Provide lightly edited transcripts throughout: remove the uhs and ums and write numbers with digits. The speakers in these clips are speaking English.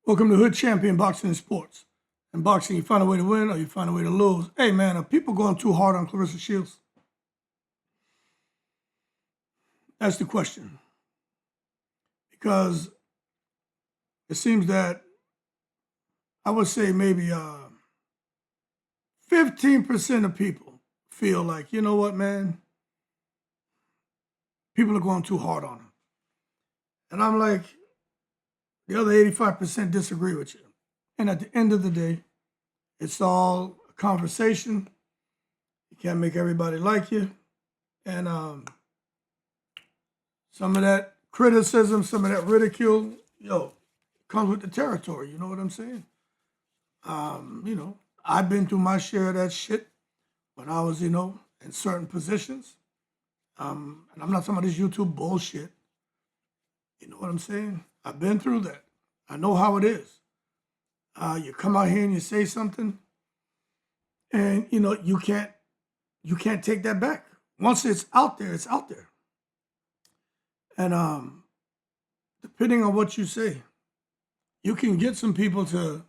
Welcome to Hood Champion Boxing and Sports. In boxing, you find a way to win or you find a way to lose. Hey, man, are people going too hard on Clarissa Shields? That's the question. Because it seems that I would say maybe 15% of people feel like, you know what, man, people are going too hard on them. And I'm like, the other 85% disagree with you. And at the end of the day, it's all a conversation. You can't make everybody like you. And some of that criticism, some of that ridicule, comes with the territory. You know what I'm saying? I've been through my share of that shit when I was, in certain positions. And I'm not talking about this YouTube bullshit. You know what I'm saying? I've been through that. I know how it is. You come out here and you say something, and you can't take that back. Once it's out there, it's out there. And depending on what you say, you can get some people to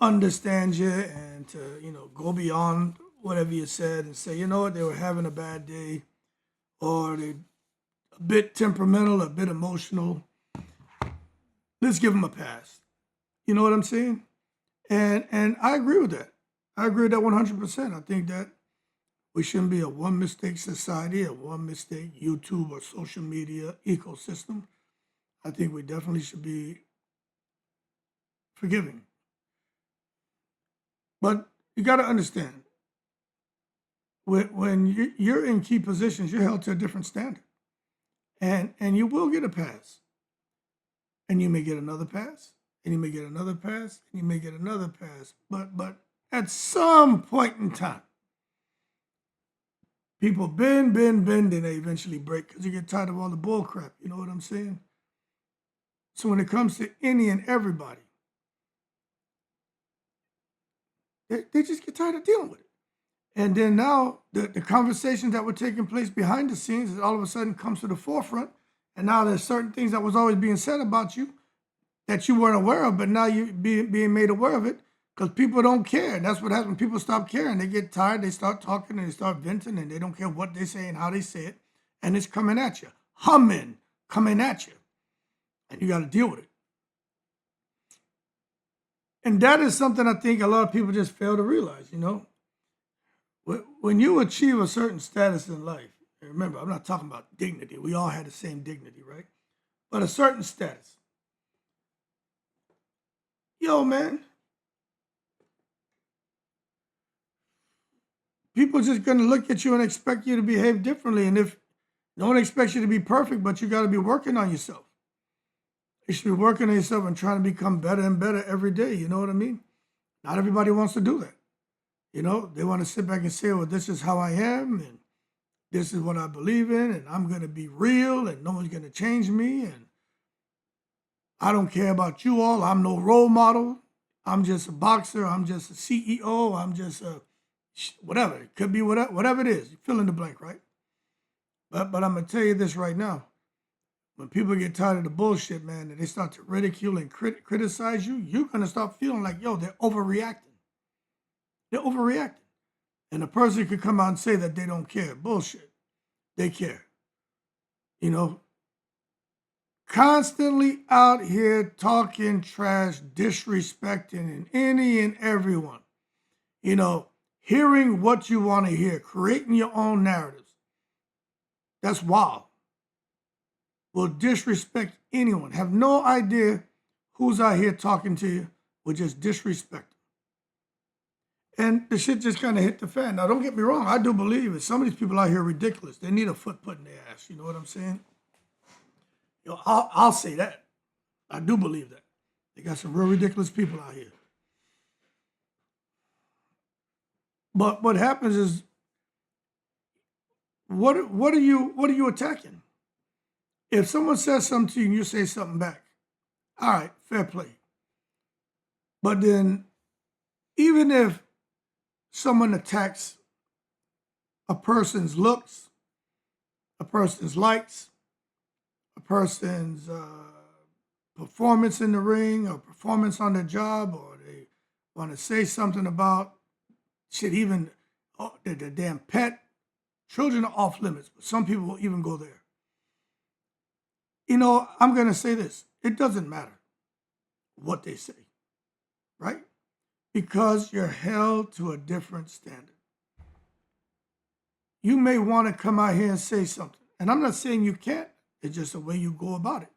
understand you and to go beyond whatever you said and say, you know what, they were having a bad day, or they a bit temperamental, a bit emotional. Let's give them a pass. You know what I'm saying? And I agree with that. I agree with that 100%. I think that we shouldn't be a one mistake society, a one mistake YouTube or social media ecosystem. I think we definitely should be forgiving. But you got to understand, when you're in key positions, you're held to a different standard. And you will get a pass. And you may get another pass, and you may get another pass, and you may get another pass. But at some point in time, people bend, and they eventually break because you get tired of all the bull crap. You know what I'm saying? So when it comes to any and everybody, they just get tired of dealing with it. And then now the conversations that were taking place behind the scenes all of a sudden comes to the forefront. And now there's certain things that was always being said about you that you weren't aware of, but now you're being made aware of it because people don't care. And that's what happens when people stop caring. They get tired, they start talking, and they start venting, and they don't care what they say and how they say it. And it's coming at you, coming at you. And you got to deal with it. And that is something I think a lot of people just fail to realize, When you achieve a certain status in life, and remember, I'm not talking about dignity. We all had the same dignity, right? But a certain status. Yo, man. People just going to look at you and expect you to behave differently. And if no one expects you to be perfect, but you got to be working on yourself. You should be working on yourself and trying to become better and better every day. You know what I mean? Not everybody wants to do that. They want to sit back and say, well, this is how I am, and this is what I believe in, and I'm going to be real, and no one's going to change me, and I don't care about you all. I'm no role model. I'm just a boxer. I'm just a CEO. I'm just a whatever. It could be whatever it is. You fill in the blank, right? But I'm going to tell you this right now. When people get tired of the bullshit, man, and they start to ridicule and criticize you, you're going to start feeling like, yo, they're overreacting. They're overreacting. And a person could come out and say that they don't care. Bullshit. They care. Constantly out here talking trash, disrespecting and any and everyone. Hearing what you want to hear, creating your own narratives. That's wild. Will disrespect anyone. Have no idea who's out here talking to you. Will just disrespect them. And the shit just kind of hit the fan. Now, don't get me wrong. I do believe it. Some of these people out here are ridiculous. They need a foot put in their ass. You know what I'm saying? I'll say that. I do believe that. They got some real ridiculous people out here. But what happens is, what are you attacking? If someone says something to you and you say something back, all right, fair play. But then, even if someone attacks a person's looks, a person's likes, a person's performance in the ring or performance on the job, or they want to say something about shit, even the damn pet. Children are off limits, but some people will even go there. I'm going to say this. It doesn't matter what they say, right? Because you're held to a different standard. You may want to come out here and say something. And I'm not saying you can't. It's just the way you go about it.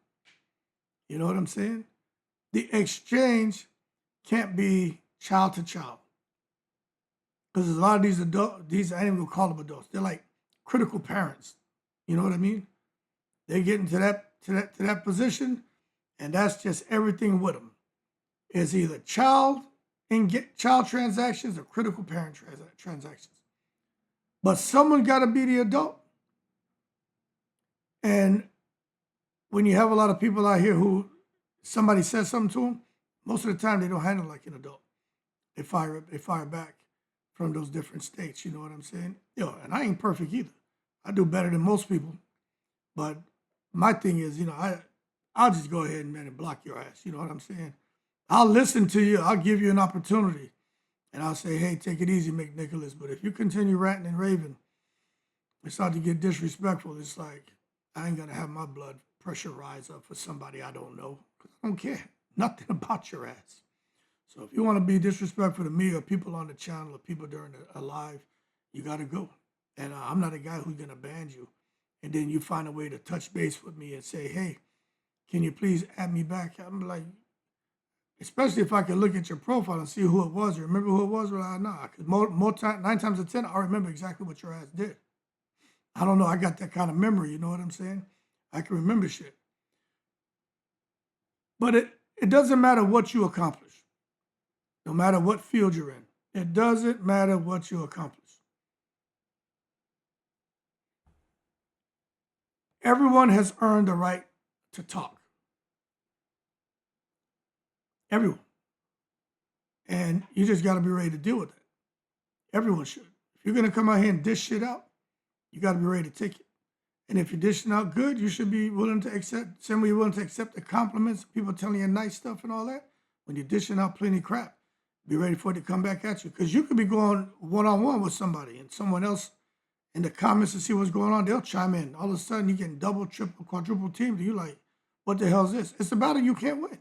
You know what I'm saying? The exchange can't be child to child. Because a lot of these adults, I ain't even gonna call them adults. They're like critical parents. You know what I mean? They get into that position, and that's just everything with them. It's either child transactions or critical parent transactions. But someone got to be the adult. And when you have a lot of people out here who somebody says something to them, most of the time they don't handle it like an adult. They fire back from those different states. You know what I'm saying? And I ain't perfect either. I do better than most people. But my thing is, I'll just go ahead and block your ass. You know what I'm saying? I'll listen to you. I'll give you an opportunity. And I'll say, hey, take it easy, McNicholas. But if you continue ranting and raving, it's start to get disrespectful. It's like, I ain't going to have my blood pressure rise up for somebody I don't know. Because I don't care nothing about your ass. So if you want to be disrespectful to me or people on the channel or people during a live, you got to go. And I'm not a guy who's going to ban you. And then you find a way to touch base with me and say, hey, can you please add me back? I'm like, especially if I can look at your profile and see who it was. You remember who it was? Well, nah, because 9 times out of 10, I remember exactly what your ass did. I don't know. I got that kind of memory. You know what I'm saying? I can remember shit. But it doesn't matter what you accomplish. No matter what field you're in. It doesn't matter what you accomplish. Everyone has earned the right to talk. Everyone. And you just got to be ready to deal with it. Everyone should. If you're going to come out here and dish shit out, you got to be ready to take it. And if you're dishing out good, you should be willing to accept, same way you're willing to accept the compliments, people telling you nice stuff and all that. When you're dishing out plenty crap, be ready for it to come back at you. Because you could be going one-on-one with somebody and someone else in the comments to see what's going on, they'll chime in. All of a sudden, you're getting double, triple, quadruple teamed. You're like, what the hell is this? It's a battle you can't win.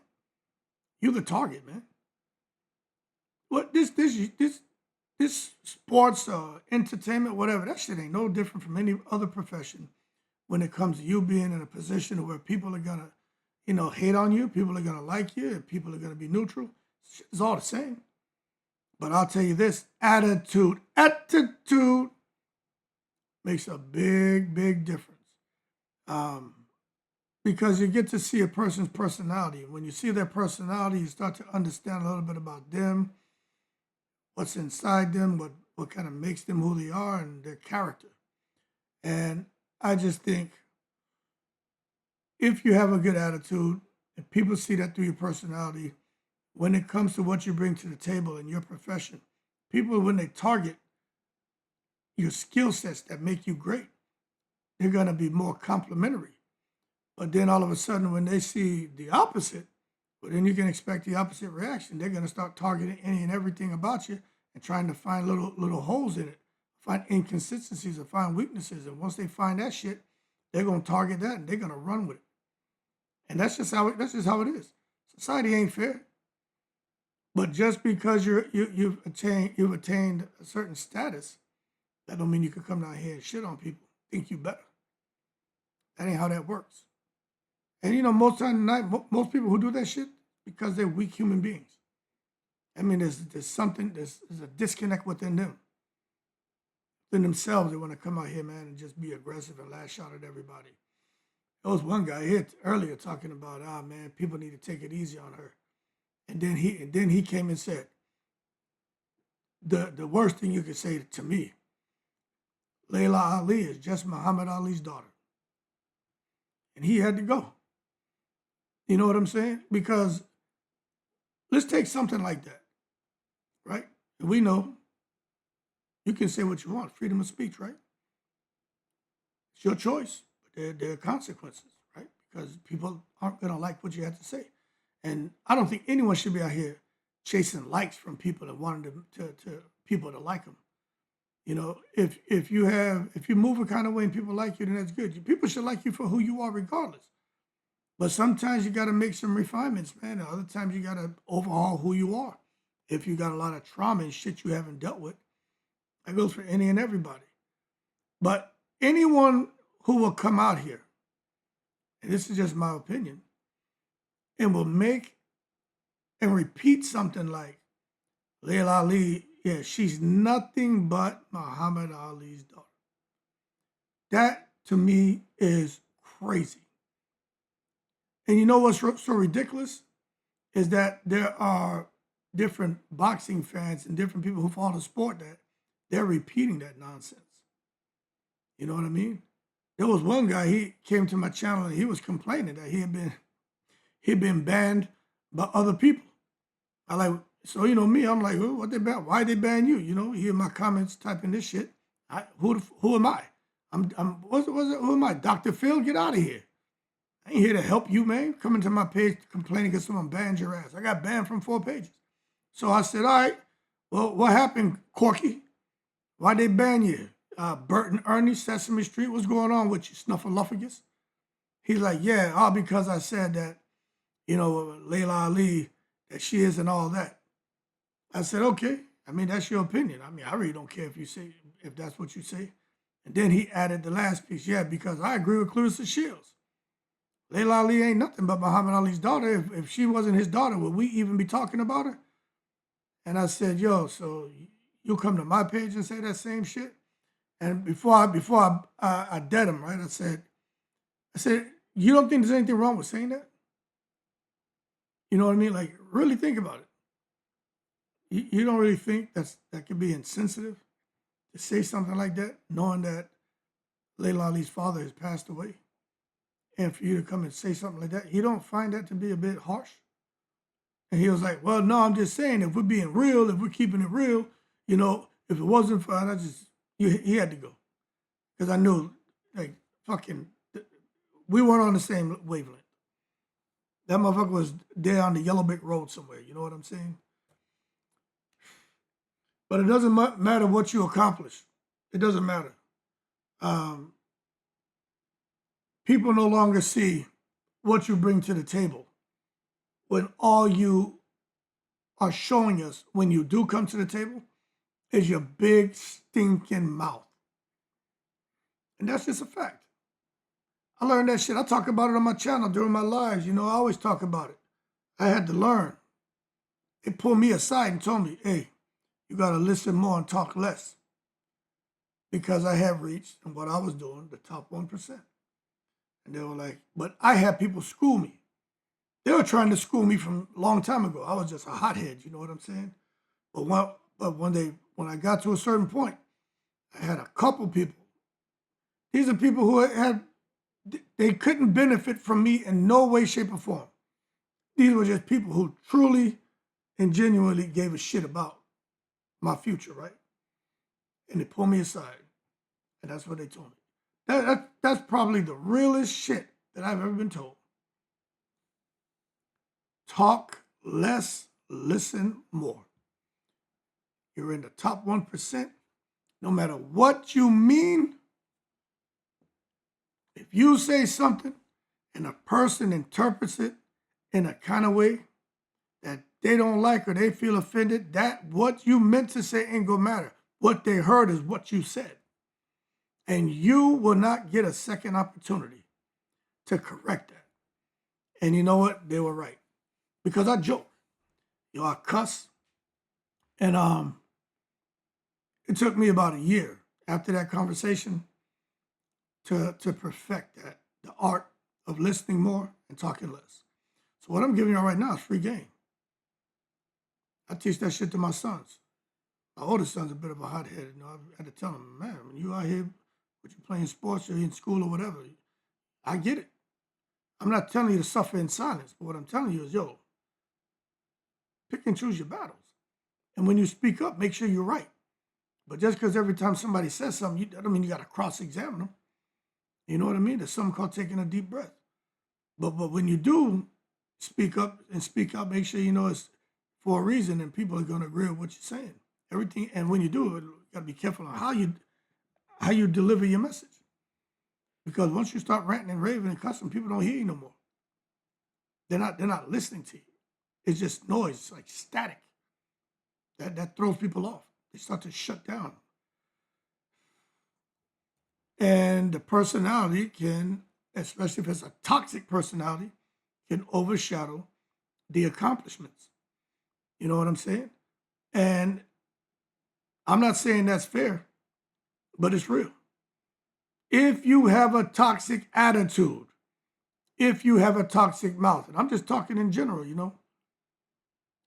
You're the target, man. What this sports, entertainment, whatever, that shit ain't no different from any other profession when it comes to you being in a position where people are going to, hate on you, people are going to like you, and people are going to be neutral. It's all the same. But I'll tell you this, attitude makes a big, big difference. Because you get to see a person's personality. When you see their personality, you start to understand a little bit about them, what's inside them, what kind of makes them who they are, and their character. And I just think if you have a good attitude, and people see that through your personality, when it comes to what you bring to the table in your profession, people, when they target your skill sets that make you great, they're going to be more complimentary. But then all of a sudden, when they see the opposite, well, then you can expect the opposite reaction. They're going to start targeting any and everything about you and trying to find little holes in it, find inconsistencies or find weaknesses. And once they find that shit, they're going to target that and they're going to run with it. And that's just how it is. Society ain't fair. But just because you've attained a certain status, that don't mean you can come down here and shit on people, think you better. That ain't how that works. And most time tonight, most people who do that shit, because they're weak human beings. I mean, there's a disconnect within them. Within themselves, they want to come out here, man, and just be aggressive and lash out at everybody. There was one guy here earlier talking about, man, people need to take it easy on her. And then he came and said, the worst thing you could say to me, Leila Ali is just Muhammad Ali's daughter. And he had to go. You know what I'm saying? Because let's take something like that, right? And we know you can say what you want, freedom of speech, right? It's your choice, but there are consequences, right? because people aren't going to like what you have to say. And I don't think anyone should be out here chasing likes from people and wanting to people to like them. You know, if you move a kind of way and people like you, then that's good. People should like you for who you are regardless. But sometimes you got to make some refinements, man. And other times you got to overhaul who you are. If you got a lot of trauma and shit you haven't dealt with, that goes for any and everybody. But anyone who will come out here, and this is just my opinion, and will make and repeat something like, Leila Ali, yeah, she's nothing but Muhammad Ali's daughter. That, to me, is crazy. And you know what's so ridiculous? Is that there are different boxing fans and different people who follow the sport that they're repeating that nonsense. You know what I mean? There was one guy, he came to my channel and he was complaining that he'd been banned by other people. I like, so you know me, I'm like, well, what they ban? Why they ban you? You know, hear my comments typing this shit. Who am I? Who am I? Dr. Phil, get out of here. I ain't here to help you, man. Coming to my page complaining because someone banned your ass. I got banned from 4 pages. So I said, all right, well, what happened, Corky? Why'd they ban you? Bert and Ernie, Sesame Street, what's going on with you, Snuffleupagus? He's like, yeah, all because I said that, you know, Leila Ali, that she isn't all that. I said, okay. I mean, that's your opinion. I mean, I really don't care if that's what you say. And then he added the last piece, yeah, because I agree with Clarissa Shields. Leila Ali ain't nothing but Muhammad Ali's daughter. If she wasn't his daughter, would we even be talking about her? And I said, yo, so you come to my page and say that same shit? And before I dead him, right? I said, you don't think there's anything wrong with saying that? You know what I mean? Like, really think about it. You don't really think that could be insensitive to say something like that, knowing that Leila Ali's father has passed away? And for you to come and say something like that, you don't find that to be a bit harsh? And he was like, well, no, I'm just saying, if we're being real, if we're keeping it real, you know, if it wasn't for, he had to go. Because I knew, like, we weren't on the same wavelength. That motherfucker was there on the Yellow Brick Road somewhere, you know what I'm saying? But it doesn't matter what you accomplish. It doesn't matter. People no longer see what you bring to the table when all you are showing us when you do come to the table is your big stinking mouth. And that's just a fact. I learned that shit. I talk about it on my channel during my lives. You know, I always talk about it. I had to learn. They pulled me aside and told me, hey, you got to listen more and talk less. Because I have reached, and what I was doing, the top 1%. And they were like, but I had people school me. They were trying to school me from a long time ago. I was just a hothead, you know what I'm saying? But when I got to a certain point, I had a couple people. These are people who they couldn't benefit from me in no way, shape, or form. These were just people who truly and genuinely gave a shit about my future, right? And they pulled me aside. And that's what they told me. That's probably the realest shit that I've ever been told. Talk less, listen more. You're in the top 1%. No matter what you mean, if you say something and a person interprets it in a kind of way that they don't like or they feel offended, that what you meant to say ain't gonna matter. What they heard is what you said. And you will not get a second opportunity to correct that. And you know what? They were right. Because I joke. You know, I cuss. And it took me about a year after that conversation to perfect that, the art of listening more and talking less. So what I'm giving you right now is free game. I teach that shit to my sons. My oldest son's a bit of a hothead. You know, I had to tell him, man, when you out here, but you're playing sports or in school or whatever, I get it. I'm not telling you to suffer in silence, but what I'm telling you is, yo, pick and choose your battles. And when you speak up, make sure you're right. But just because every time somebody says something, that don't mean you got to cross-examine them. You know what I mean? There's something called taking a deep breath. But when you do speak up and speak out, make sure you know it's for a reason, and people are going to agree with what you're saying. Everything, and when you do it, you got to be careful on how you deliver your message, because once you start ranting and raving and cussing, people don't hear you no more. They're not listening to you. It's just noise, it's like static. That throws people off. They start to shut down, and the personality can, especially if it's a toxic personality, can overshadow the accomplishments. You know what I'm saying? And I'm not saying that's fair, but it's real. If you have a toxic attitude, if you have a toxic mouth, and I'm just talking in general,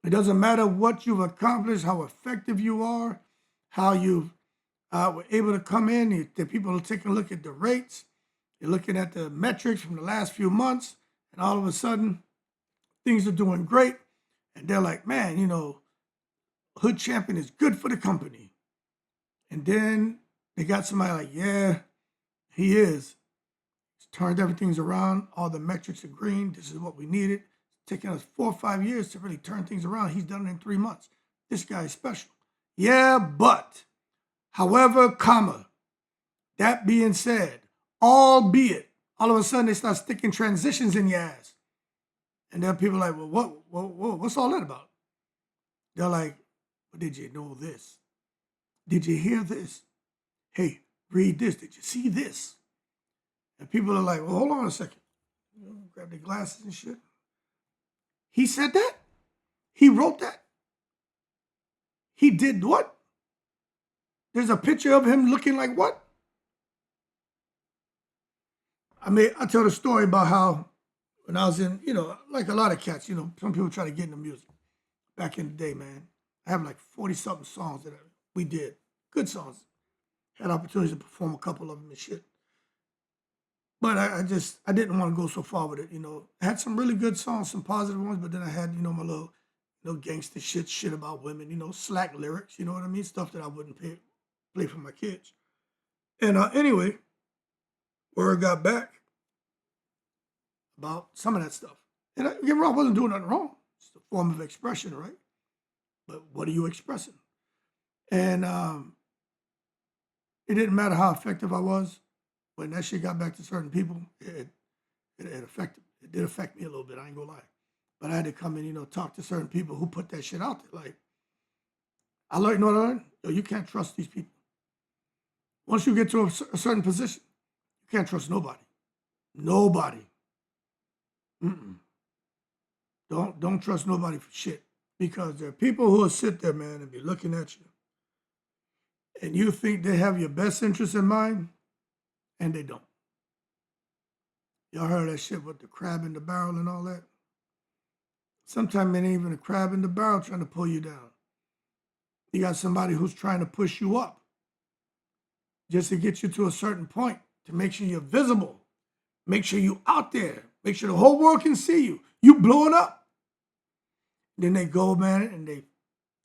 it doesn't matter what you've accomplished, how effective you are, how you were able to come in. The people are taking a look at the rates, they're looking at the metrics from the last few months, and all of a sudden, things are doing great. And they're like, man, Hood Champion is good for the company. And then they got somebody like, yeah, he is. He's turned everything around. All the metrics are green. This is what we needed. It's taken us 4 or 5 years to really turn things around. He's done it in 3 months. This guy is special. Yeah, but, however, comma, that being said, albeit, all of a sudden they start sticking transitions in your ass. And then people are like, well, what's all that about? They're like, well, did you know this? Did you hear this? Hey, read this. Did you see this? And people are like, well, hold on a second. Grab their glasses and shit. He said that? He wrote that? He did what? There's a picture of him looking like what? I tell the story about how when I was in, like a lot of cats, some people try to get into music. Back in the day, man, I have like 40-something songs that we did. Good songs. Had opportunities to perform a couple of them and shit. But I didn't want to go so far with it, I had some really good songs, some positive ones, but then I had, my little, gangster shit about women, slack lyrics, you know what I mean? Stuff that I wouldn't play for my kids. And anyway, word got back about some of that stuff. And I wasn't doing nothing wrong. It's a form of expression, right? But what are you expressing? And it didn't matter how effective I was. When that shit got back to certain people, it did affect me a little bit, I ain't gonna lie. But I had to come in, talk to certain people who put that shit out there. Like, I learned, what I learned? Yo, you can't trust these people. Once you get to a certain position, you can't trust nobody. Nobody. Don't trust nobody for shit. Because there are people who will sit there, man, and be looking at you. And you think they have your best interest in mind, and they don't. Y'all heard that shit with the crab in the barrel and all that? Sometimes it ain't even a crab in the barrel trying to pull you down. You got somebody who's trying to push you up just to get you to a certain point, to make sure you're visible, make sure you're out there, make sure the whole world can see you. You blowing up. Then they go, man, and they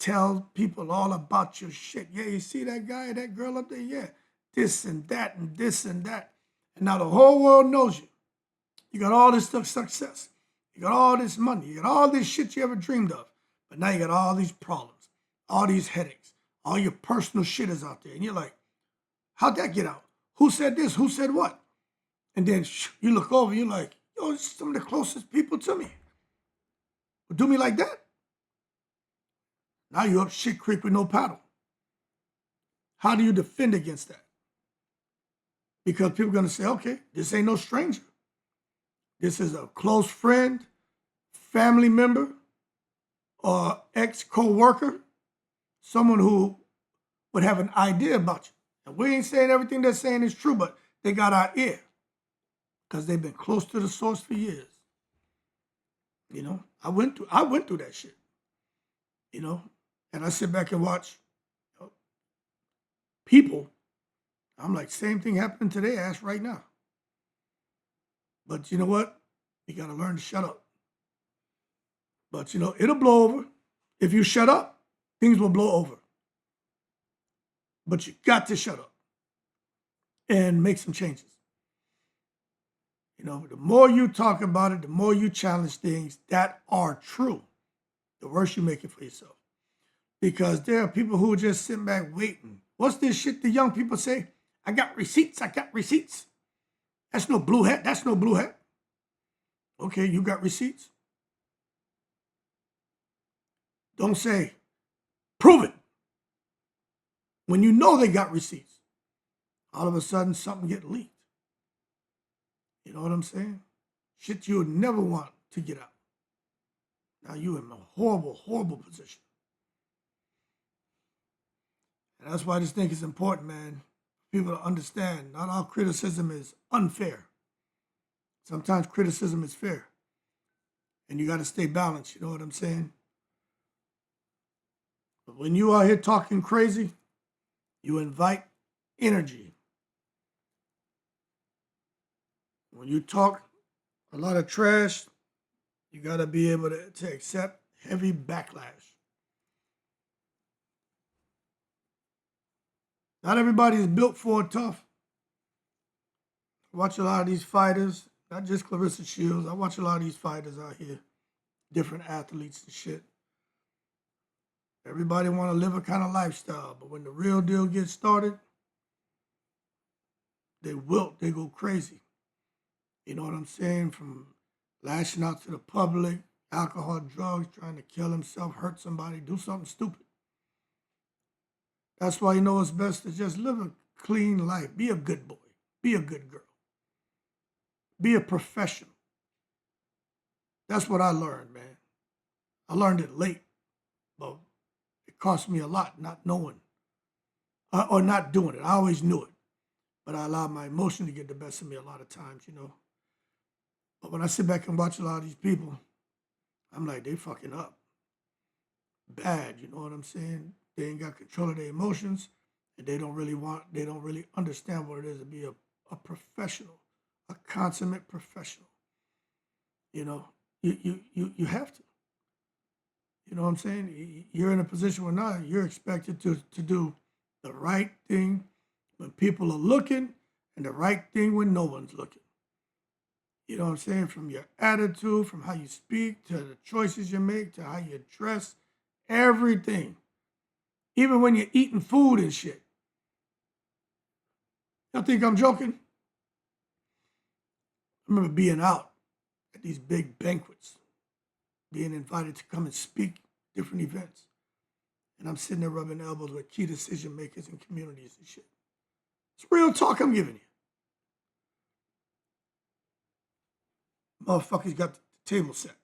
tell people all about your shit. Yeah, you see that guy, that girl up there? Yeah, this and that and this and that. And now the whole world knows you. You got all this stuff, success. You got all this money. You got all this shit you ever dreamed of. But now you got all these problems, all these headaches. All your personal shit is out there. And you're like, how'd that get out? Who said this? Who said what? And then you look over, you're like, yo, this is some of the closest people to me. Do me like that? Now you're up shit creek with no paddle. How do you defend against that? Because people are going to say, okay, this ain't no stranger. This is a close friend, family member, or ex-co-worker, someone who would have an idea about you. And we ain't saying everything they're saying is true, but they got our ear because they've been close to the source for years. I went through that shit, and I sit back and watch people. I'm like, same thing happening to their ass right now. But you know what? You got to learn to shut up. But, it'll blow over. If you shut up, things will blow over. But you got to shut up and make some changes. You know, the more you talk about it, the more you challenge things that are true, the worse you make it for yourself. Because there are people who are just sitting back waiting. What's this shit the young people say? I got receipts. I got receipts. That's no blue hat. That's no blue hat. Okay, you got receipts. Don't say, prove it. When you know they got receipts, all of a sudden something get leaked. You know what I'm saying? Shit you would never want to get out. Now you're in a horrible, horrible position. And that's why I just think it's important, man, people to understand not all criticism is unfair. Sometimes criticism is fair. And you got to stay balanced, you know what I'm saying? But when you are here talking crazy, you invite energy. When you talk a lot of trash, you got to be able to accept heavy backlash. Not everybody is built for it tough. I watch a lot of these fighters, not just Clarissa Shields. I watch a lot of these fighters out here, different athletes and shit. Everybody want to live a kind of lifestyle, but when the real deal gets started, they wilt, they go crazy. You know what I'm saying? From lashing out to the public, alcohol, drugs, trying to kill himself, hurt somebody, do something stupid. That's why you know it's best to just live a clean life. Be a good boy. Be a good girl. Be a professional. That's what I learned, man. I learned it late, but it cost me a lot not knowing or not doing it. I always knew it, but I allowed my emotion to get the best of me a lot of times, you know. But when I sit back and watch a lot of these people, I'm like, they fucking up. Bad, you know what I'm saying? They ain't got control of their emotions, and they don't really understand what it is to be a professional, a consummate professional. You know, you have to. You know what I'm saying? You're in a position where now you're expected to do the right thing when people are looking and the right thing when no one's looking. You know what I'm saying? From your attitude, from how you speak, to the choices you make, to how you dress, everything. Even when you're eating food and shit. Y'all think I'm joking? I remember being out at these big banquets, being invited to come and speak different events. And I'm sitting there rubbing elbows with key decision makers in communities and shit. It's real talk I'm giving you. Motherfuckers got the table set.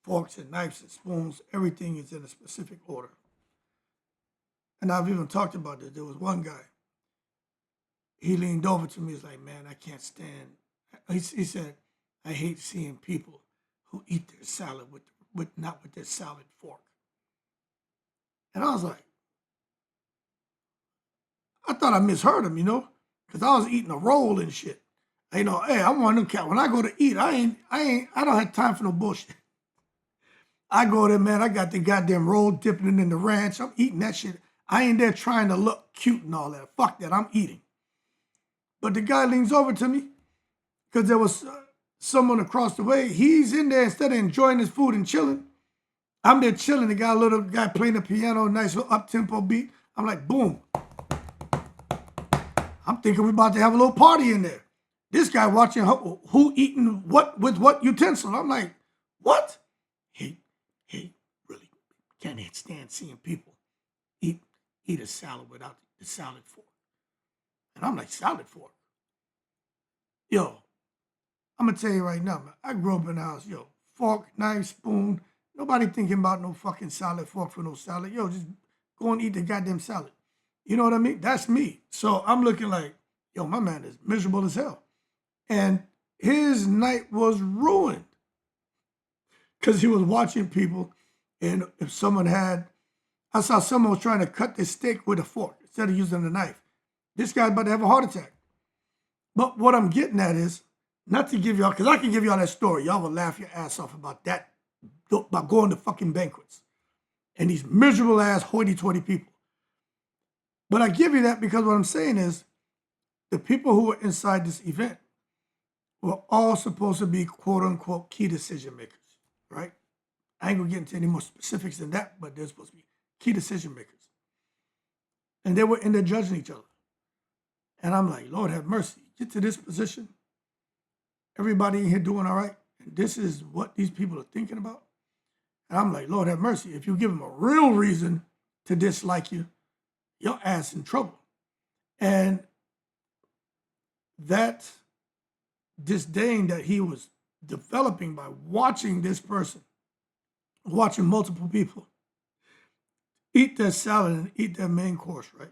Forks and knives and spoons, everything is in a specific order. And I've even talked about this. There was one guy, he leaned over to me, he's like, man, I can't stand, he said, I hate seeing people who eat their salad not with their salad fork. And I was like, I thought I misheard him, you know, because I was eating a roll and shit. You know, hey, I'm one of them cats. When I go to eat, I don't have time for no bullshit. I go there, man, I got the goddamn roll dipping it in the ranch. I'm eating that shit. I ain't there trying to look cute and all that. Fuck that, I'm eating. But the guy leans over to me because there was someone across the way. He's in there instead of enjoying his food and chilling. I'm there chilling. The guy, little guy playing the piano, nice little up-tempo beat. I'm like, boom. I'm thinking we're about to have a little party in there. This guy watching who eating what with what utensil. I'm like, what? He really can't stand seeing people eat a salad without the salad fork. And I'm like, salad fork? Yo, I'm going to tell you right now, man, I grew up in the house, yo, fork, knife, spoon, nobody thinking about no fucking salad fork for no salad. Yo, just go and eat the goddamn salad. You know what I mean? That's me. So I'm looking like, yo, my man is miserable as hell. And his night was ruined because he was watching people, and if someone I saw someone was trying to cut this steak with a fork instead of using a knife. This guy's about to have a heart attack. But what I'm getting at is, not to give y'all, because I can give y'all that story. Y'all will laugh your ass off about that, about going to fucking banquets and these miserable ass hoity-toity people. But I give you that because what I'm saying is, the people who were inside this event were all supposed to be quote unquote key decision makers, right? I ain't gonna get into any more specifics than that, but they're supposed to be key decision makers. And they were in there judging each other. And I'm like, Lord have mercy, get to this position. Everybody in here doing all right. And this is what these people are thinking about. And I'm like, Lord have mercy. If you give them a real reason to dislike you, your ass in trouble. And that disdain that he was developing by watching this person, watching multiple people eat their salad and eat their main course, right?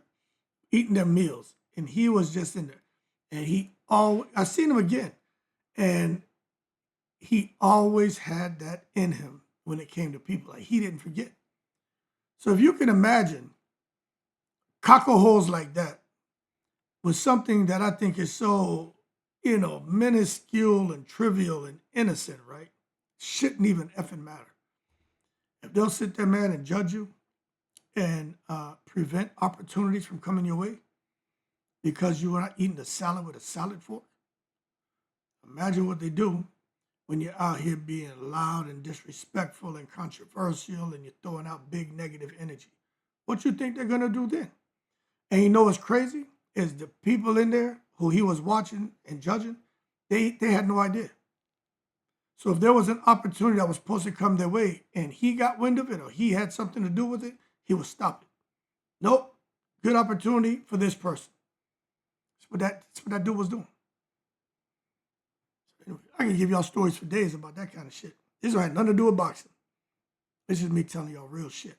Eating their meals. And he was just in there. And I seen him again. And he always had that in him when it came to people. Like, he didn't forget. So if you can imagine cockle holes like that with something that I think is so, minuscule and trivial and innocent, right? Shouldn't even effing matter. If they'll sit there, man, and judge you and prevent opportunities from coming your way because you are not eating the salad with a salad fork, imagine what they do when you're out here being loud and disrespectful and controversial and you're throwing out big negative energy. What you think they're going to do then? And you know what's crazy? Is the people in there who he was watching and judging, they had no idea. So if there was an opportunity that was supposed to come their way and he got wind of it or he had something to do with it, he would stop it. Nope. Good opportunity for this person. That's what that dude was doing. Anyway, I can give y'all stories for days about that kind of shit. This had nothing to do with boxing. This is me telling y'all real shit.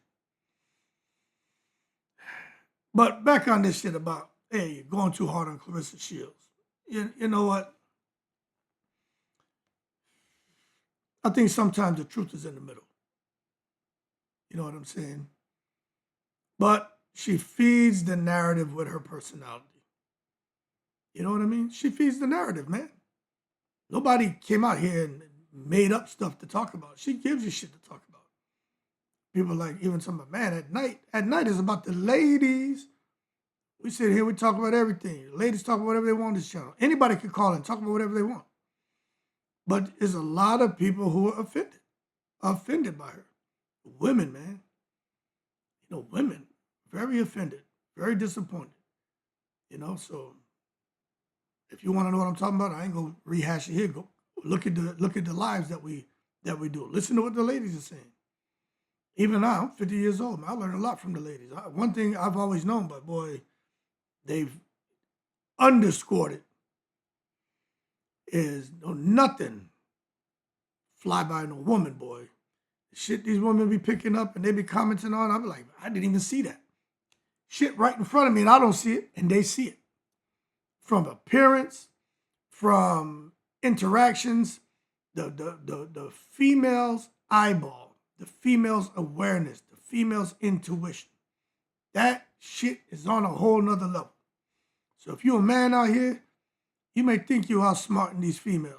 But back on this shit about, hey, you're going too hard on Clarissa Shields. You know what? I think sometimes the truth is in the middle. You know what I'm saying? But she feeds the narrative with her personality. You know what I mean? She feeds the narrative, man. Nobody came out here and made up stuff to talk about. She gives you shit to talk about. People like, even some of man, at night is about the ladies. We sit here, we talk about everything. The ladies talk about whatever they want on this channel. Anybody can call and talk about whatever they want. But there's a lot of people who are offended by her. Women, man. Women, very offended, very disappointed. So if you want to know what I'm talking about, I ain't gonna rehash it here. Go look at the lives that we do. Listen to what the ladies are saying. Even now, I'm 50 years old, man. I learned a lot from the ladies. One thing I've always known, but boy, they've underscored it, is nothing fly by no woman, boy. The shit these women be picking up and they be commenting on, I'm like, I didn't even see that. Shit right in front of me and I don't see it and they see it. From appearance, from interactions, the female's eyeball, the female's awareness, the female's intuition. That shit is on a whole nother level. So if you're a man out here, you may think you're outsmarting these females.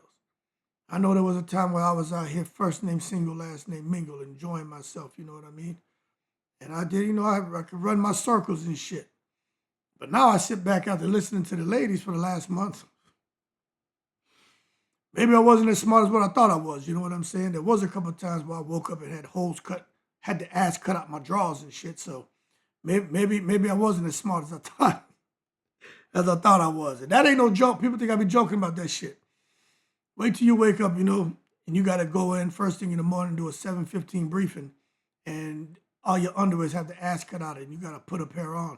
I know there was a time where I was out here, first name single, last name mingle, enjoying myself, you know what I mean? And I did, I could run my circles and shit. But now I sit back after listening to the ladies for the last month. Maybe I wasn't as smart as what I thought I was, you know what I'm saying? There was a couple of times where I woke up and had holes cut, had the ass cut out my drawers and shit, so maybe I wasn't as smart as I thought I was. And that ain't no joke. People think I be joking about that shit. Wait till you wake up, and you got to go in first thing in the morning, do a 7:15 briefing, and all your underwears have the ass cut out and you got to put a pair on.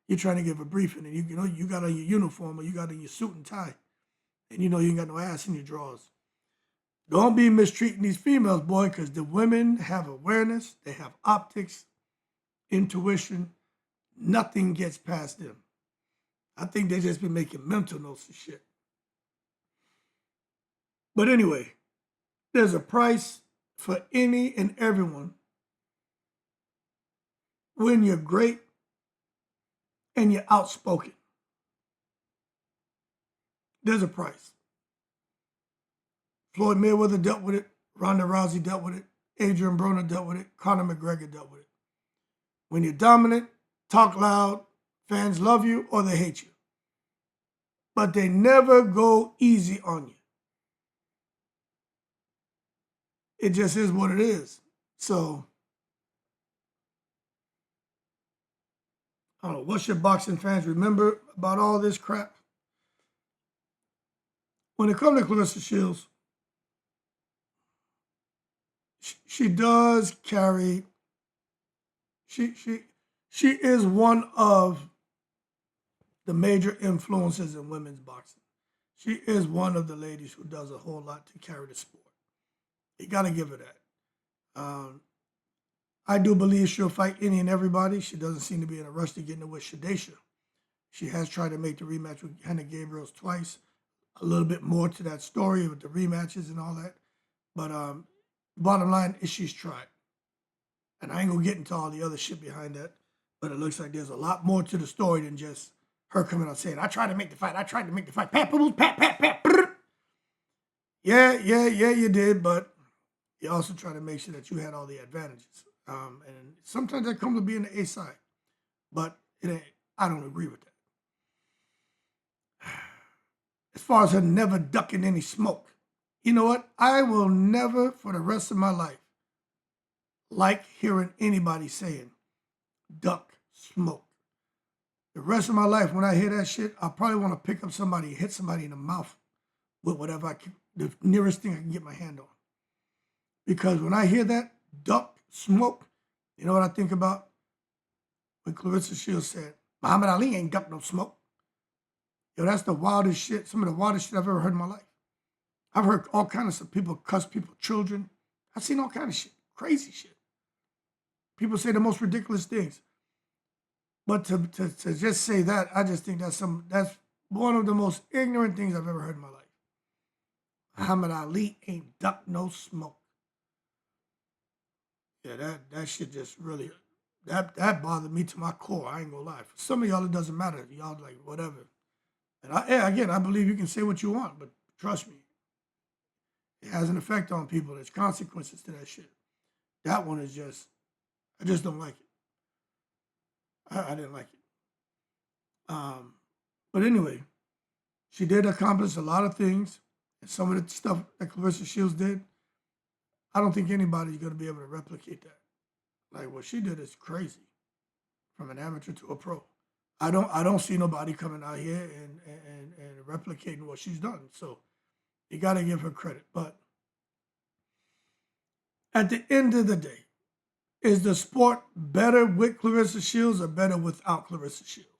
You're trying to give a briefing and you got on your uniform or you got on your suit and tie and you ain't got no ass in your drawers. Don't be mistreating these females, boy, because the women have awareness, they have optics, intuition. Nothing gets past them. I think they just be making mental notes and shit. But anyway, there's a price for any and everyone when you're great and you're outspoken. There's a price. Floyd Mayweather dealt with it. Ronda Rousey dealt with it. Adrian Broner dealt with it. Conor McGregor dealt with it. When you're dominant, talk loud, fans love you or they hate you. but they never go easy on you. It just is what it is. So, I don't know, what should boxing fans remember about all this crap? When it comes to Clarissa Shields, she does carry, she is one of the major influences in women's boxing. She is one of the ladies who does a whole lot to carry the sport. You got to give her that. I do believe she'll fight any and everybody. She doesn't seem to be in a rush to get in it with Shadesha. She has tried to make the rematch with Hannah Gabriels twice. A little bit more to that story with the rematches and all that. But bottom line is she's tried. And I ain't going to get into all the other shit behind that. But it looks like there's a lot more to the story than just her coming out saying, I tried to make the fight. Pat, pat, pat, pat. Yeah, you did. But you also try to make sure that you had all the advantages. And sometimes that comes to being the A side. But it ain't, I don't agree with that. As far as her never ducking any smoke, you know what? I will never, for the rest of my life, like hearing anybody saying, duck smoke. The rest of my life, when I hear that shit, I probably want to pick up somebody and hit somebody in the mouth with whatever I can, the nearest thing I can get my hand on. Because when I hear that, duck smoke, you know what I think about? When Clarissa Shields said, Muhammad Ali ain't duck no smoke. Yo, that's the wildest shit, some of the wildest shit I've ever heard in my life. I've heard all kinds of people cuss people, children. I've seen all kinds of shit, crazy shit. People say the most ridiculous things. But to just say that, I just think that's one of the most ignorant things I've ever heard in my life. Muhammad Ali ain't duck no smoke. Yeah, that shit just really, that bothered me to my core. I ain't gonna lie. For some of y'all, it doesn't matter. Y'all like, whatever. And I believe you can say what you want, but trust me, it has an effect on people. There's consequences to that shit. That one is just, I just don't like it. I didn't like it. But anyway, she did accomplish a lot of things. And some of the stuff that Clarissa Shields did, I don't think anybody's going to be able to replicate that. Like, what she did is crazy. From an amateur to a pro. I don't see nobody coming out here and replicating what she's done. So you got to give her credit. But at the end of the day, is the sport better with Clarissa Shields or better without Clarissa Shields?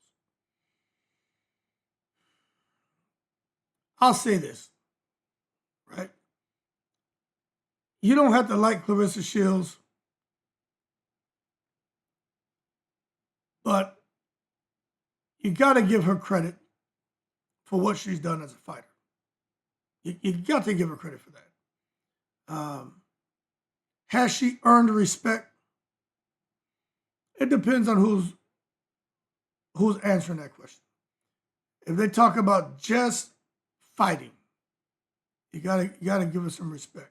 I'll say this, right? You don't have to like Clarissa Shields, but you got to give her credit for what she's done as a fighter. You got to give her credit for that. Has she earned respect? It depends on who's answering that question. If they talk about just fighting, you gotta give her some respect.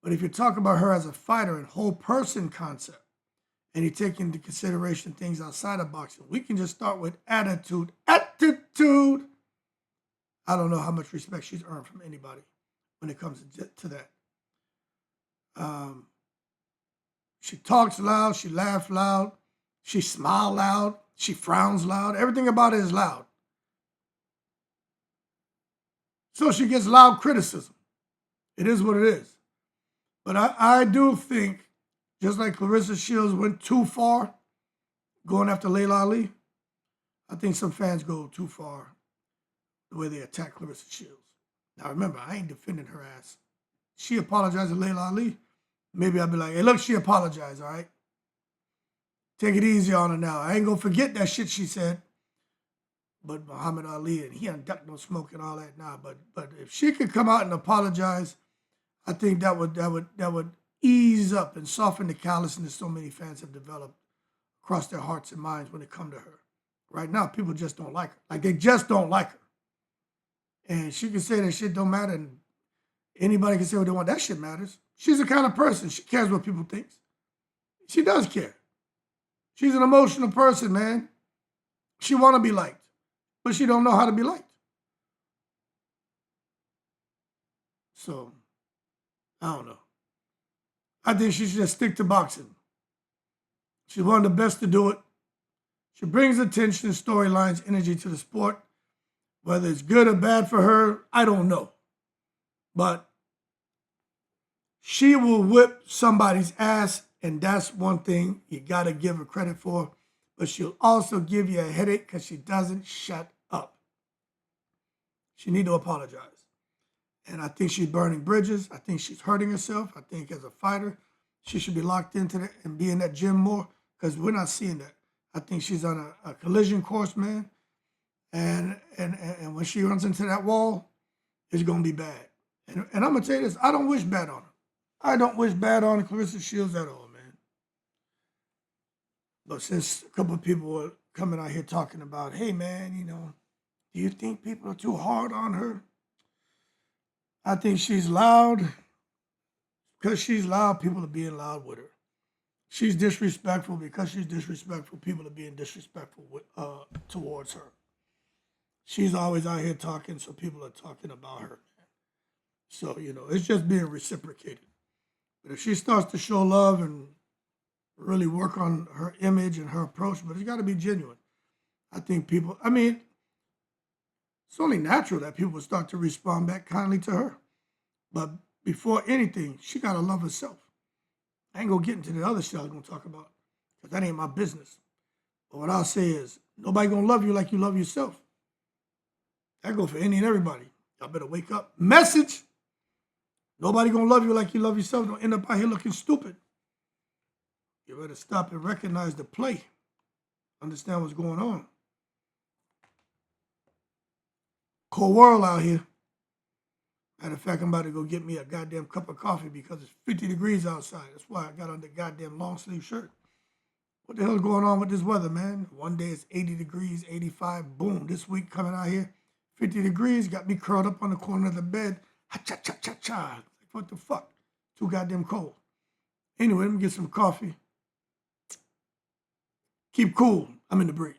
But if you talk about her as a fighter and whole person concept, and you take into consideration things outside of boxing, we can just start with attitude. Attitude. I don't know how much respect she's earned from anybody when it comes to that. She talks loud. She laughs loud. She smiles loud. She frowns loud. Everything about it is loud. So she gets loud criticism. It is what it is. But I do think, just like Clarissa Shields went too far going after Leila Ali, I think some fans go too far the way they attack Clarissa Shields. Now remember, I ain't defending her ass. She apologized to Leila Ali. Maybe I'll be like, hey, look, she apologized, all right? Take it easy on her now. I ain't gonna forget that shit she said. But Muhammad Ali, and he ain't duck no smoke and all that now. But if she could come out and apologize, I think that would ease up and soften the callousness that so many fans have developed across their hearts and minds when it comes to her. Right now, people just don't like her. Like, they just don't like her. And she can say that shit don't matter, and anybody can say what they want. That shit matters. She's the kind of person, she cares what people think. She does care. She's an emotional person, man. She want to be liked, but she don't know how to be liked. So, I don't know. I think she should just stick to boxing. She's one of the best to do it. She brings attention, storylines, energy to the sport. Whether it's good or bad for her, I don't know. But she will whip somebody's ass, and that's one thing you got to give her credit for. But she'll also give you a headache because she doesn't shut up. She need to apologize. And I think she's burning bridges. I think she's hurting herself. I think as a fighter, she should be locked into that and be in that gym more because we're not seeing that. I think she's on a collision course, man. And when she runs into that wall, it's going to be bad. And I'm going to tell you this, I don't wish bad on her. I don't wish bad on Clarissa Shields at all, man. But since a couple of people were coming out here talking about, hey, man, do you think people are too hard on her? I think she's loud. Because she's loud, people are being loud with her. She's disrespectful. Because she's disrespectful, people are being disrespectful towards her. She's always out here talking, so people are talking about her. So, it's just being reciprocated. But if she starts to show love and really work on her image and her approach, but it's got to be genuine. I think people, it's only natural that people would start to respond back kindly to her. But before anything, she got to love herself. I ain't going to get into the other shit I was going to talk about because that ain't my business. But what I'll say is, nobody going to love you like you love yourself. That goes for any and everybody. Y'all better wake up. Message! Nobody going to love you like you love yourself. Don't end up out here looking stupid. You better stop and recognize the play. Understand what's going on. Cold world out here. Matter of fact, I'm about to go get me a goddamn cup of coffee because it's 50 degrees outside. That's why I got on the goddamn long sleeve shirt. What the hell is going on with this weather, man? One day it's 80 degrees, 85, boom. This week coming out here, 50 degrees, got me curled up on the corner of the bed. Ha-cha-cha-cha-cha. What the fuck? Too goddamn cold. Anyway, let me get some coffee. Keep cool. I'm in the breeze.